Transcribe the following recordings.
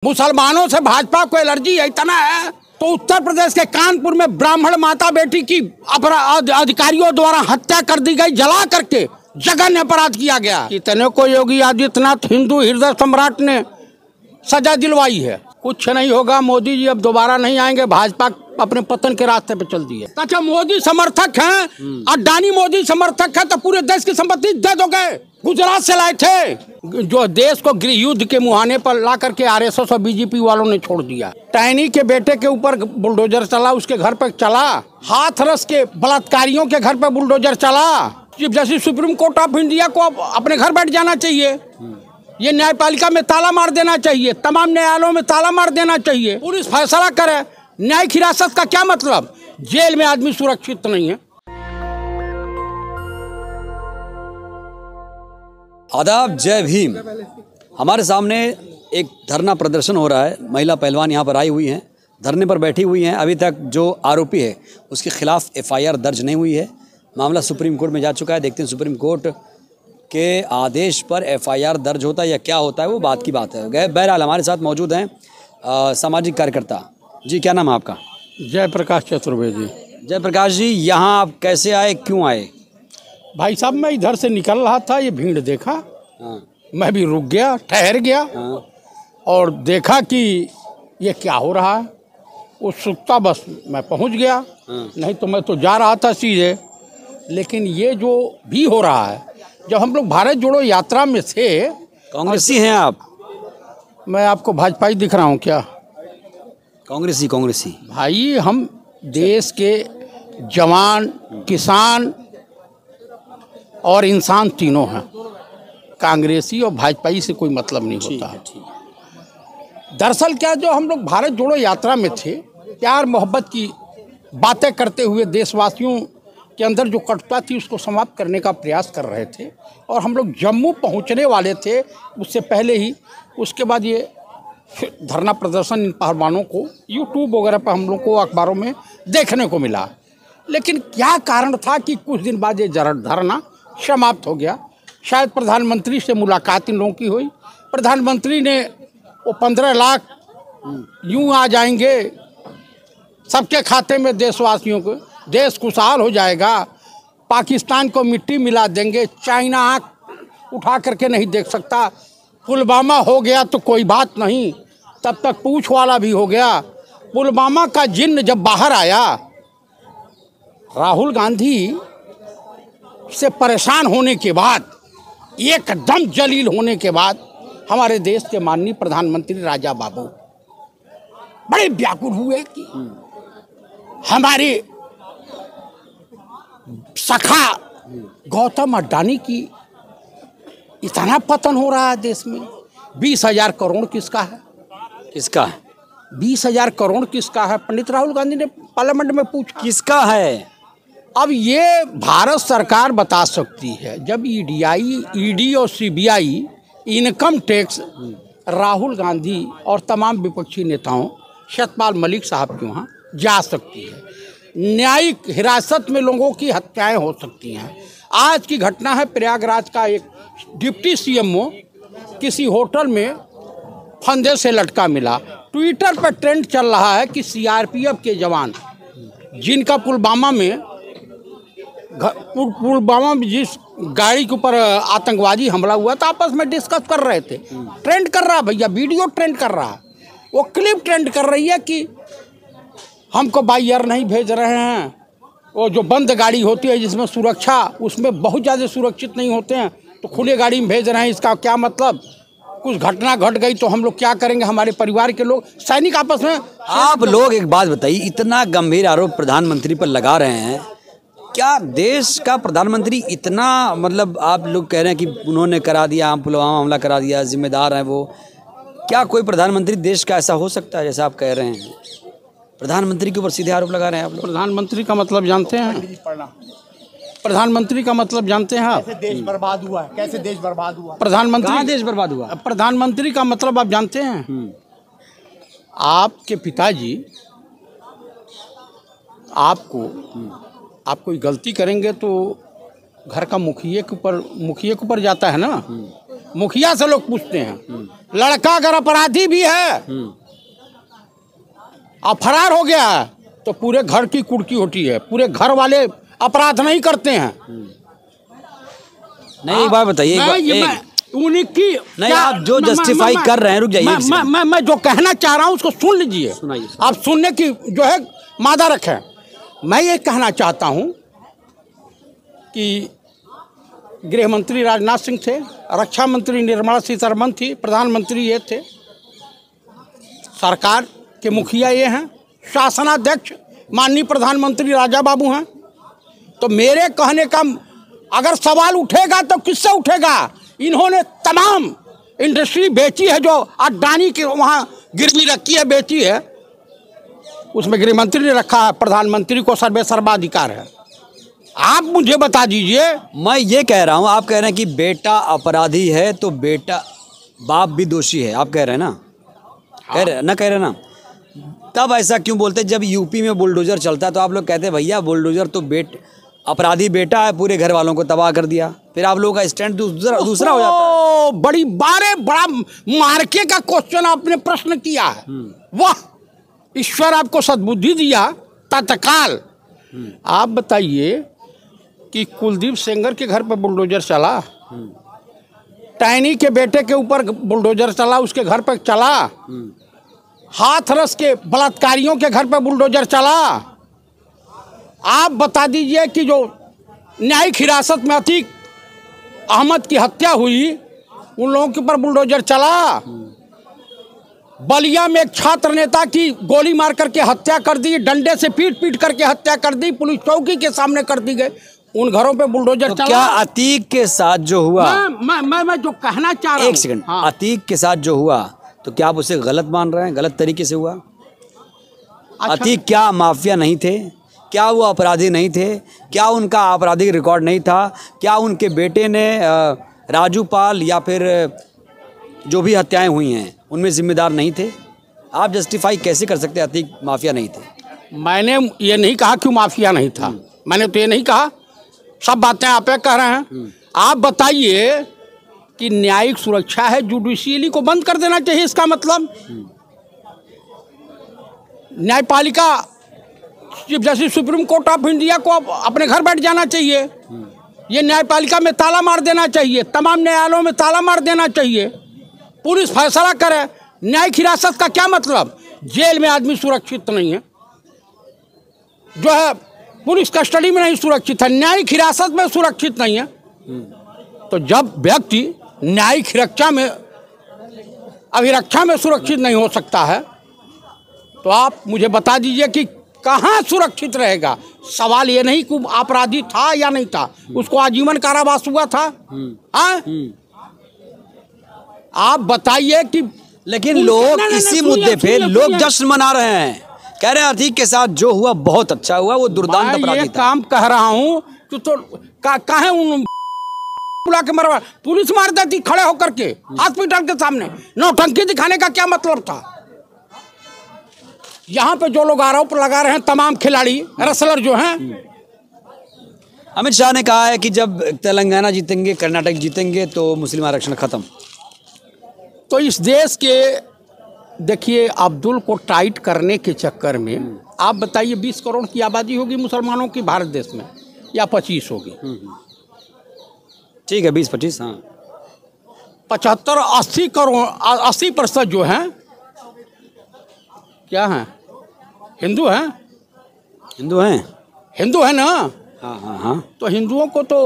मुसलमानों से भाजपा को एलर्जी इतना है तो उत्तर प्रदेश के कानपुर में ब्राह्मण माता बेटी की अधिकारियों द्वारा हत्या कर दी गई, जला करके जघन्य अपराध किया गया। इतने को योगी आदित्यनाथ हिंदू हृदय सम्राट ने सजा दिलवाई है। कुछ नहीं होगा, मोदी जी अब दोबारा नहीं आएंगे, भाजपा अपने पतन के रास्ते पे चल दी है। अच्छा, मोदी समर्थक हैं, अडानी मोदी समर्थक है तो पूरे देश की संपत्ति दे दोगे। गुजरात से लाए थे जो देश को गृह युद्ध के मुहाने पर ला करके आरएसएस और बीजेपी वालों ने छोड़ दिया। टैनी के बेटे के ऊपर बुलडोजर चला, उसके घर पर चला। हाथरस के बलात्कारियों के घर पर बुलडोजर चला। Chief justice supreme court of India को अपने घर बैठ जाना चाहिए। ये न्यायपालिका में ताला मार देना चाहिए, तमाम न्यायालयों में ताला मार देना चाहिए। पुलिस फैसला करे। न्यायिक हिरासत का क्या मतलब? जेल में आदमी सुरक्षित नहीं है। आदाब, जय भीम। हमारे सामने एक धरना प्रदर्शन हो रहा है। महिला पहलवान यहाँ पर आई हुई हैं, धरने पर बैठी हुई हैं। अभी तक जो आरोपी है उसके खिलाफ एफआईआर दर्ज नहीं हुई है। मामला सुप्रीम कोर्ट में जा चुका है। देखते हैं सुप्रीम कोर्ट के आदेश पर एफआईआर दर्ज होता है या क्या होता है, वो बात की बात है। बहरहाल हमारे साथ मौजूद हैं सामाजिक कार्यकर्ता जी। क्या नाम है आपका? जयप्रकाश चतुर्वेदी। जयप्रकाश जी, यहाँ आप कैसे आए, क्यों आए? भाई साहब, मैं इधर से निकल रहा था, ये भीड़ देखा। मैं भी रुक गया, ठहर गया और देखा कि ये क्या हो रहा है। उत्सुकता बस मैं पहुंच गया, नहीं तो मैं तो जा रहा था सीधे। लेकिन ये जो भी हो रहा है, जब हम लोग भारत जोड़ो यात्रा में थे। कांग्रेसी हैं आप? मैं आपको भाजपाई दिख रहा हूँ क्या? कांग्रेसी भाई, हम देश के जवान, किसान और इंसान तीनों हैं। कांग्रेसी और भाजपाई से कोई मतलब नहीं होता। दरअसल क्या, जो हम लोग भारत जोड़ो यात्रा में थे, प्यार मोहब्बत की बातें करते हुए देशवासियों के अंदर जो कटुता थी उसको समाप्त करने का प्रयास कर रहे थे। और हम लोग जम्मू पहुंचने वाले थे उससे पहले ही। उसके बाद ये धरना प्रदर्शन इन पहलवानों को यूट्यूब वगैरह पर हम लोग को अखबारों में देखने को मिला। लेकिन क्या कारण था कि कुछ दिन बाद ये धरना समाप्त हो गया? शायद प्रधानमंत्री से मुलाकात इन लोगों की हुई। प्रधानमंत्री ने वो 15 लाख यूं आ जाएंगे सबके खाते में देशवासियों को, देश खुशहाल हो जाएगा, पाकिस्तान को मिट्टी मिला देंगे, चाइना आँख उठा करके नहीं देख सकता, पुलवामा हो गया तो कोई बात नहीं, तब तक पूछ वाला भी हो गया। पुलवामा का जिन्न जब बाहर आया, राहुल गांधी से परेशान होने के बाद, एकदम जलील होने के बाद, हमारे देश के माननीय प्रधानमंत्री राजा बाबू बड़े व्याकुल हुए कि हमारे सखा गौतम अडानी की इतना पतन हो रहा है देश में। 20,000 करोड़ किसका है? 20,000 करोड़ किसका है? पंडित राहुल गांधी ने पार्लियामेंट में पूछा किसका है। अब ये भारत सरकार बता सकती है। जब ईडी और CBI, income tax Rahul Gandhi और तमाम विपक्षी नेताओं, सतपाल मलिक साहब के वहाँ जा सकती है। न्यायिक हिरासत में लोगों की हत्याएं हो सकती हैं। आज की घटना है, प्रयागराज का एक डिप्टी सीएमओ किसी होटल में फंदे से लटका मिला। ट्विटर पर ट्रेंड चल रहा है कि सीआरपीएफ के जवान, जिनका पुलवामा में जिस गाड़ी के ऊपर आतंकवादी हमला हुआ था, आपस में डिस्कस कर रहे थे। ट्रेंड कर रहा है भैया, वीडियो ट्रेंड कर रहा है, वो क्लिप ट्रेंड कर रही है कि हमको बाई एयर नहीं भेज रहे हैं। वो जो बंद गाड़ी होती है जिसमें सुरक्षा, उसमें बहुत ज़्यादा सुरक्षित नहीं होते हैं, तो खुले गाड़ी में भेज रहे हैं। इसका क्या मतलब? कुछ घटना घट गई तो हम लोग क्या करेंगे? हमारे परिवार के लोग, सैनिक आपस में। आप लोग एक बात बताइए, इतना गंभीर आरोप प्रधानमंत्री पर लगा रहे हैं, क्या देश का प्रधानमंत्री इतना, मतलब आप लोग कह रहे हैं कि उन्होंने करा दिया, पुलवामा हमला करा दिया, जिम्मेदार हैं वो, क्या कोई प्रधानमंत्री देश का ऐसा हो सकता है जैसा आप कह रहे हैं? प्रधानमंत्री के ऊपर सीधे आरोप लगा रहे हैं आप लोग। प्रधानमंत्री का मतलब जानते हैं? प्रधानमंत्री का मतलब जानते हैं आप? कैसे देश बर्बाद हुआ है? कैसे देश बर्बाद हुआ? प्रधानमंत्री देश बर्बाद हुआ? प्रधानमंत्री का मतलब आप जानते हैं? आपके पिताजी आप कोई गलती करेंगे तो घर का मुखिए के ऊपर जाता है ना। मुखिया से लोग पूछते हैं। लड़का अगर अपराधी भी है और फरार हो गया है तो पूरे घर की कुर्की होती है, पूरे घर वाले अपराध नहीं करते हैं। नहीं, एक बात बताइए, उनकी नहीं, आप जो जस्टिफाई कर रहे हैं, रुक जाइए, मैं जो कहना चाह रहा हूं उसको सुन लीजिए, सुनाइए। आप सुनने की जो है मादा रखें। मैं ये कहना चाहता हूं कि गृह मंत्री राजनाथ सिंह थे, रक्षा मंत्री निर्मला सीतारमण थी, प्रधानमंत्री ये थे, सरकार के मुखिया ये हैं, शासनाध्यक्ष माननीय प्रधानमंत्री राजा बाबू हैं। तो मेरे कहने का अगर सवाल उठेगा तो किससे उठेगा? इन्होंने तमाम इंडस्ट्री बेची है, जो अडानी के वहाँ गिरवी रखी है, बेची है, उसमें गृह मंत्री ने रखा है, प्रधानमंत्री को सर्वाधिकार है। आप मुझे बता दीजिए। मैं ये कह रहा हूँ, आप कह रहे हैं कि बेटा अपराधी है तो बेटा बाप भी दोषी है, आप कह रहे हैं ना? कह रहे ना? तब ऐसा क्यों बोलते? जब यूपी में बुलडोजर चलता है तो आप लोग कहते हैं भैया बुलडोजर तो अपराधी बेटा है, पूरे घर वालों को तबाह कर दिया। फिर आप लोगों का स्टैंड दूसरा हो जाता है। बड़ा मार्के का क्वेश्चन आपने प्रश्न किया है। वाह, ईश्वर आपको सद्बुद्धि दिया तत्काल। आप बताइए कि कुलदीप सेंगर के घर पर बुलडोजर चला, टैनी के बेटे के ऊपर बुलडोजर चला, उसके घर पर चला, हाथरस के बलात्कारियों के घर पर बुलडोजर चला। आप बता दीजिए कि जो न्यायिक हिरासत में अतीक अहमद की हत्या हुई, उन लोगों के ऊपर बुलडोजर चला। बलिया में एक छात्र नेता की गोली मार करके हत्या कर दी, डंडे से पीट करके हत्या कर दी, पुलिस चौकी के सामने कर दी गई, उन घरों पे बुलडोजर तो चला। क्या अतीक के साथ जो हुआ, मैं जो कहना चाह रहा हूं, एक सेकंड, अतीक के साथ जो हुआ तो क्या आप उसे गलत मान रहे हैं? गलत तरीके से हुआ? अच्छा। अतीक क्या माफिया नहीं थे? क्या वो अपराधी नहीं थे? क्या उनका आपराधिक रिकॉर्ड नहीं था? क्या उनके बेटे ने राजू पाल या फिर जो भी हत्याएं हुई हैं उनमें जिम्मेदार नहीं थे? आप जस्टिफाई कैसे कर सकते अतीक माफिया नहीं थे? मैंने ये नहीं कहा कि माफिया नहीं था, मैंने तो ये नहीं कहा, सब बातें आप कह रहे हैं। आप बताइए कि न्यायिक सुरक्षा है, जुडिशियली को बंद कर देना चाहिए, इसका मतलब न्यायपालिका chief justice supreme court of India को अपने घर बैठ जाना चाहिए, ये न्यायपालिका में ताला मार देना चाहिए, तमाम न्यायालयों में ताला मार देना चाहिए, पुलिस फैसला करे। न्यायिक हिरासत का क्या मतलब? जेल में आदमी सुरक्षित नहीं है, जो है पुलिस कस्टडी में नहीं सुरक्षित है, न्यायिक हिरासत में सुरक्षित नहीं है। तो जब व्यक्ति न्यायिक अभिरक्षा में सुरक्षित नहीं हो सकता है तो आप मुझे बता दीजिए कि कहाँ सुरक्षित रहेगा? सवाल ये नहीं कि अपराधी था या नहीं था, उसको आजीवन कारावास हुआ था। आप बताइए कि लेकिन लोग इसी मुद्दे पे लोग जश्न मना रहे हैं, कह रहे हैं अतीक के साथ जो हुआ बहुत अच्छा हुआ, वो दुर्दांत अपराधी था। काम कह रहा हूँ कि तो काहे उन बुला के मरवा, पुलिस मार देती खड़े होकर के हॉस्पिटल के सामने। नौटंकी दिखाने का क्या मतलब था? यहाँ पे जो लोग आरोप लगा रहे हैं, तमाम खिलाड़ी रेसलर जो हैं, अमित शाह ने कहा है कि जब तेलंगाना जीतेंगे, कर्नाटक जीतेंगे तो मुस्लिम आरक्षण खत्म। तो इस देश के देखिए अब्दुल को टाइट करने के चक्कर में आप बताइए 20 करोड़ की आबादी होगी मुसलमानों की भारत देश में, या 25 होगी? ठीक है, 20-25, हाँ, 75-80 करोड़, 80% जो हैं क्या हैं? हिंदू हैं। हिंदू है ना? हाँ। तो हिंदुओं को तो,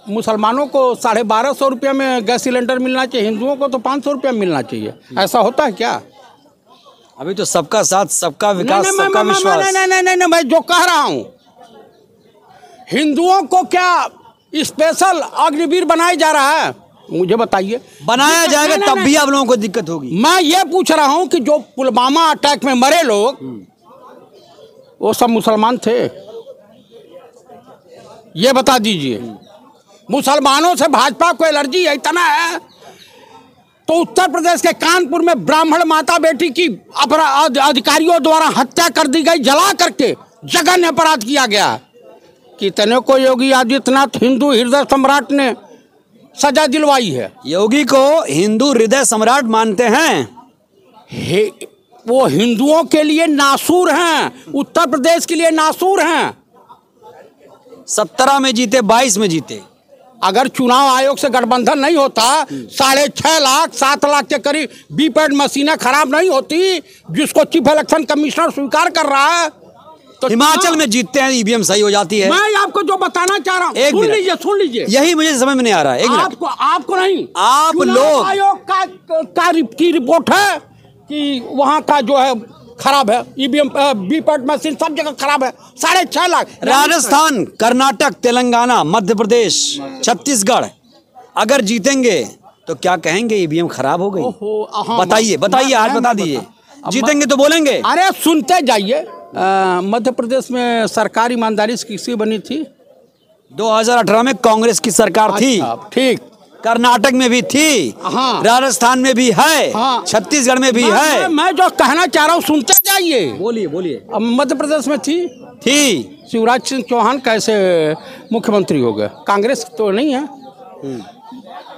मुसलमानों को 1250 रुपया में गैस सिलेंडर मिलना चाहिए, हिंदुओं को तो 500 रुपया मिलना चाहिए। ऐसा होता है क्या? अभी तो सबका साथ, सबका विकास, सबका विश्वास। नहीं, मैं जो कह रहा हूँ, हिंदुओं को क्या स्पेशल अग्निवीर बनाया जा रहा है? मुझे बताइए। बनाया जाएगा तब भी आप लोगों को दिक्कत होगी। मैं ये पूछ रहा हूँ कि जो पुलवामा अटैक में मरे लोग, वो सब मुसलमान थे? ये बता दीजिए। मुसलमानों से भाजपा को एलर्जी इतना है तो उत्तर प्रदेश के कानपुर में ब्राह्मण माता बेटी की अधिकारियों द्वारा हत्या कर दी गई, जला करके जघन्य अपराध किया गया। कितने को योगी आदित्यनाथ हिंदू हृदय सम्राट ने सजा दिलवाई है। योगी को हिंदू हृदय सम्राट मानते हैं। वो हिंदुओं के लिए नासूर हैं, उत्तर प्रदेश के लिए नासूर हैं। 17 में जीते, 22 में जीते। अगर चुनाव आयोग से गठबंधन नहीं होता, 6.5 लाख 7 लाख के करीब वीपैट मशीनें खराब नहीं होती, जिसको चीफ इलेक्शन कमिश्नर स्वीकार कर रहा है, तो हिमाचल में जीतते हैं, ईवीएम सही हो जाती है। मैं आपको जो बताना चाह रहा हूँ, सुन लीजिए, यही मुझे समझ में नहीं आ रहा है। आपको नहीं, आप चुनाव लोग आयोग की रिपोर्ट है कि वहाँ का जो है खराब है, ईवीएम वीपैट मशीन सब जगह खराब है। 6.5 लाख। राजस्थान, कर्नाटक, तेलंगाना, मध्य प्रदेश, छत्तीसगढ़ अगर जीतेंगे तो क्या कहेंगे? ईवीएम खराब हो गई। बताइए आज बता दीजिए। जीतेंगे तो बोलेंगे। अरे सुनते जाइए। मध्य प्रदेश में सरकार ईमानदारी से किसकी बनी थी? 2018 में कांग्रेस की सरकार थी। ठीक। कर्नाटक में भी थी, हाँ। राजस्थान में भी है, हाँ। छत्तीसगढ़ में भी है। मैं जो कहना चाह रहा हूँ सुनते जाइए। बोलिए। मध्य प्रदेश में थी। शिवराज सिंह चौहान कैसे मुख्यमंत्री हो गए? कांग्रेस तो नहीं है।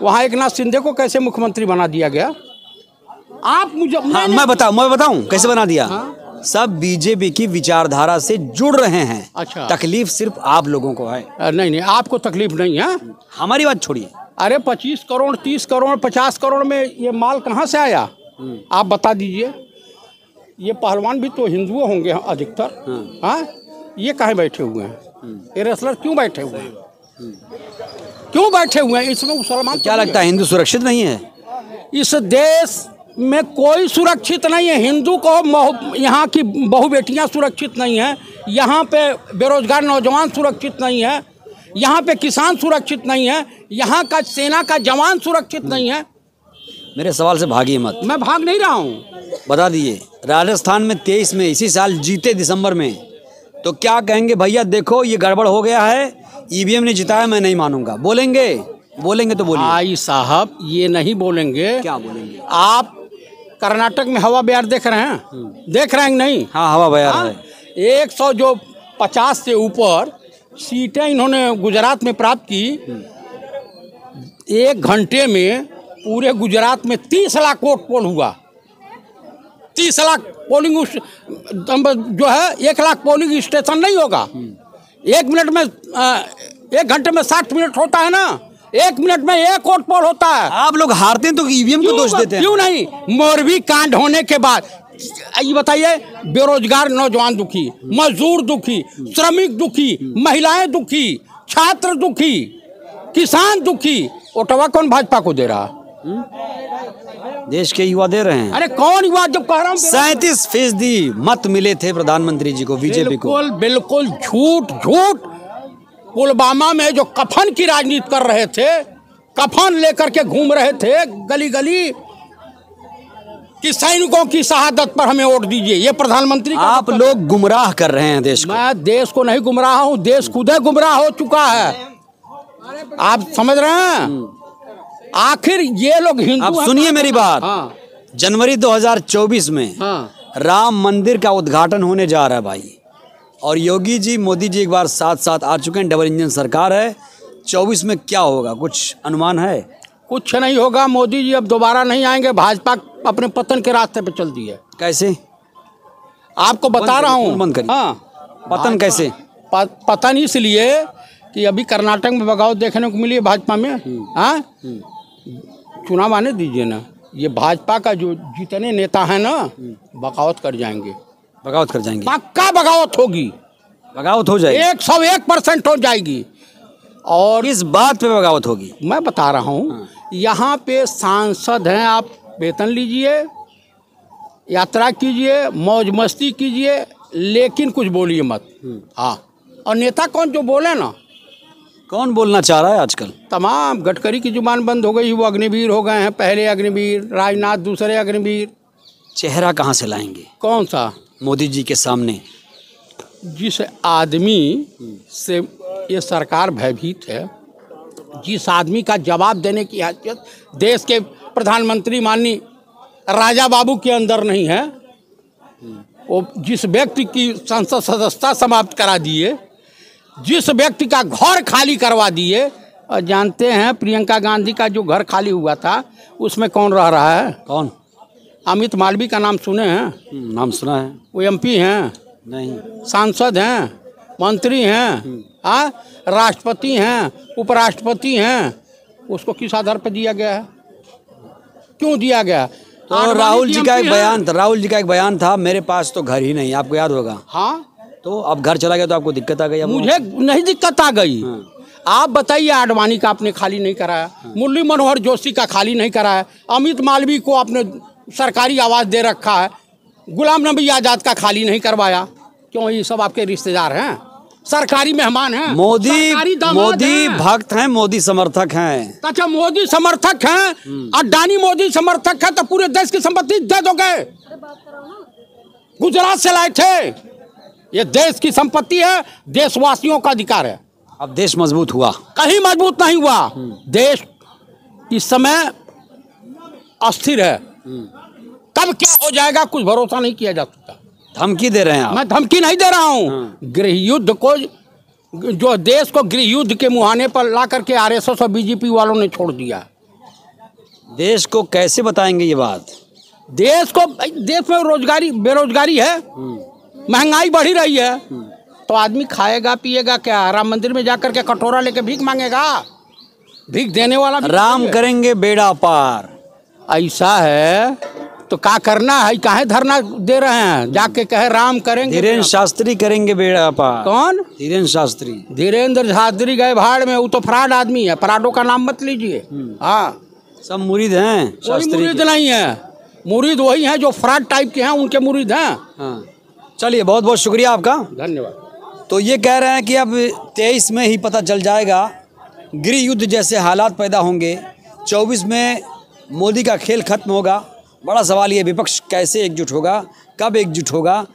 वहाँ एकनाथ शिंदे को कैसे मुख्यमंत्री बना दिया गया? आप मुझे मैं बताऊं कैसे बना दिया? हाँ? सब बीजेपी की विचारधारा से जुड़ रहे हैं। अच्छा। तकलीफ सिर्फ आप लोगों को है। नहीं, आपको तकलीफ नहीं है। हमारी बात छोड़िए। अरे 25 करोड़ 30 करोड़ 50 करोड़ में ये माल कहाँ से आया? आप बता दीजिए। ये पहलवान भी तो हिंदुओं होंगे अधिकतर। हाँ, ये कहाँ बैठे हुए हैं? ये रेसलर क्यों बैठे हुए हैं? क्यों बैठे हुए हैं? इसमें मुसलमान क्या लगता है हिंदू सुरक्षित नहीं है? इस देश में कोई सुरक्षित नहीं है। हिंदू को यहाँ की बहू बेटियाँ सुरक्षित नहीं है, यहाँ पे बेरोजगार नौजवान सुरक्षित नहीं है, यहाँ पे किसान सुरक्षित नहीं है, यहाँ का सेना का जवान सुरक्षित नहीं है। मेरे सवाल से भागिए मत। मैं भाग नहीं रहा हूँ। बता दीजिए, राजस्थान में 23 में इसी साल जीते दिसंबर में, तो क्या कहेंगे? भैया देखो ये गड़बड़ हो गया है, ईवीएम ने जिताया, मैं नहीं मानूंगा। बोलेंगे तो बोलिए। भाई साहब ये नहीं बोलेंगे। क्या बोलेंगे? आप कर्नाटक में हवा बयार देख रहे हैं? देख रहे हैं नहीं? हाँ, हवा बयार है। 150 से ऊपर सीटें इन्होंने गुजरात में प्राप्त की। 1 घंटे में पूरे गुजरात में 30 लाख वोट पोल हुआ। 30 लाख पोलिंग जो है 1 लाख पोलिंग स्टेशन नहीं होगा। 1 मिनट में 1 घंटे में 60 मिनट होता है ना, 1 मिनट में 1 वोट पोल होता है। आप लोग हारते हैं तो ईवीएम को दोष देते हैं। क्यों नहीं? मोरबी कांड होने के बाद ये बताइए, बेरोजगार नौजवान दुखी, मजदूर दुखी, श्रमिक दुखी, महिलाएं दुखी, छात्र दुखी, किसान दुखी। ओटवा कौन भाजपा को दे रहा? देश के युवा दे रहे हैं। अरे कौन युवा? जब कह रहा हूँ 37% मत मिले थे प्रधानमंत्री जी को, बीजेपी को। बिल्कुल झूठ। पुलवामा में जो कफन की राजनीति कर रहे थे, कफन लेकर के घूम रहे थे गली गली कि सैनिकों की शहादत पर हमें वोट दीजिए, ये प्रधानमंत्री। आप लोग गुमराह कर रहे हैं देश को। मैं देश को नहीं गुमराह हूँ, देश खुद ही गुमराह हो चुका है। आप समझ रहे हैं? आखिर ये लोग हिंदू। आप सुनिए मेरी बात। हाँ। जनवरी 2024 में राम मंदिर का उद्घाटन होने जा रहा है भाई, और योगी जी मोदी जी एक बार साथ आ चुके हैं। डबल इंजन सरकार है। 24 में क्या होगा, कुछ अनुमान है? कुछ नहीं होगा। मोदी जी अब दोबारा नहीं आएंगे। भाजपा अपने पतन के रास्ते पे चल दी है। कैसे? आपको बता रहा हूँ। बंद करिए। हाँ, पतन कैसे? पतन इसलिए कि अभी कर्नाटक में बगावत देखने को मिली है भाजपा में। हाँ, चुनाव आने दीजिए ना। ये भाजपा का जो जितने नेता है ना, बगावत कर जाएंगे। पक्का बगावत होगी। बगावत हो जाएगी। 101% हो जाएगी। और इस बात पे बगावत होगी? मैं बता रहा हूँ। यहाँ पे सांसद हैं, आप वेतन लीजिए, यात्रा कीजिए, मौज मस्ती कीजिए, लेकिन कुछ बोलिए मत। हाँ, और नेता कौन जो बोले ना? कौन बोलना चाह रहा है आजकल? तमाम। गडकरी की जुबान बंद हो गई, वो अग्निवीर हो गए हैं। पहले अग्निवीर, राजनाथ दूसरे अग्निवीर। चेहरा कहाँ से लाएंगे? कौन सा? मोदी जी के सामने। जिस आदमी से ये सरकार भयभीत है, जिस आदमी का जवाब देने की हैसियत देश के प्रधानमंत्री माननीय राजा बाबू के अंदर नहीं है, वो जिस व्यक्ति की संसद सदस्यता समाप्त करा दिए, जिस व्यक्ति का घर खाली करवा दिए, और जानते हैं प्रियंका गांधी का जो घर खाली हुआ था उसमें कौन रह रहा है? कौन? अमित मालवीय का नाम सुने हैं? नाम सुना है। वो एमपी हैं, नहीं। सांसद हैं, मंत्री हैं, राष्ट्रपति हैं, उपराष्ट्रपति हैं। उसको किस आधार पर दिया गया है? क्यों दिया गया? तो राहुल जी का एक बयान था, राहुल जी का एक बयान था, मेरे पास तो घर ही नहीं, आपको याद होगा। हाँ, तो अब घर चला गया तो आपको दिक्कत आ गई? अब मुझे नहीं दिक्कत आ गई। आप बताइए, आडवाणी का आपने खाली नहीं कराया, मुरली मनोहर जोशी का खाली नहीं कराया, अमित मालवीय को आपने सरकारी आवास दे रखा है, गुलाम नबी आजाद का खाली नहीं करवाया। क्यों? ये सब आपके रिश्तेदार हैं, सरकारी मेहमान हैं, मोदी भक्त हैं, मोदी समर्थक हैं। अच्छा, मोदी समर्थक हैं, अडानी मोदी समर्थक है तो पूरे देश की संपत्ति दे दोगे? गुजरात से लाए थे, ये देश की संपत्ति है, देशवासियों का अधिकार है। अब देश मजबूत हुआ? कहीं मजबूत नहीं हुआ। देश इस समय अस्थिर है, कब क्या हो जाएगा कुछ भरोसा नहीं किया जा सकता। धमकी दे रहे हैं आप? मैं धमकी नहीं दे रहा हूँ। गृह युद्ध को, जो देश को गृह युद्ध के मुहाने पर ला करके आरएसएस और बीजेपी वालों ने छोड़ दिया। देश को कैसे बताएंगे ये बात? देश में बेरोजगारी है, महंगाई बढ़ी रही है, तो आदमी खाएगा पिएगा क्या? राम मंदिर में जाकर के कटोरा लेके भीख मांगेगा? भीख देने वाला राम करेंगे बेड़ा पार, ऐसा है तो क्या करना है? काहे धरना दे रहे हैं? जाके कहे राम करेंगे। धीरेन्द्र शास्त्री करेंगे बेड़ा पार। कौन? धीरेन्द्र शास्त्री। धीरेन्द्र शास्त्री गए भाड़ में, वो तो फ्रॉड आदमी है, फ्रॉडों का नाम मत लीजिए। हाँ, सब मुरीद हैं कोई मुरीद नहीं है, मुरीद वही है जो फ्रॉड टाइप के हैं, उनके मुरीद हैं। हाँ, चलिए, बहुत बहुत शुक्रिया आपका, धन्यवाद। तो ये कह रहे हैं कि अब 23 में ही पता चल जाएगा, गृह युद्ध जैसे हालात पैदा होंगे। 24 में मोदी का खेल खत्म होगा। बड़ा सवाल ये, विपक्ष कैसे एकजुट होगा, कब एकजुट होगा,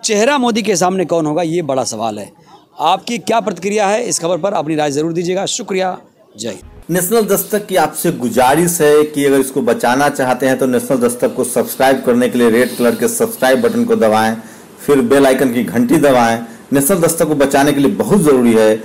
चेहरा मोदी के सामने कौन होगा, ये बड़ा सवाल है। आपकी क्या प्रतिक्रिया है इस खबर पर? अपनी राय जरूर दीजिएगा। शुक्रिया, जय। नेशनल दस्तक की आपसे गुजारिश है कि अगर इसको बचाना चाहते हैं तो नेशनल दस्तक को सब्सक्राइब करने के लिए रेड कलर के सब्सक्राइब बटन को दबाएं, फिर बेल आइकन की घंटी दबाएं। नेशनल दस्तक को बचाने के लिए बहुत जरूरी है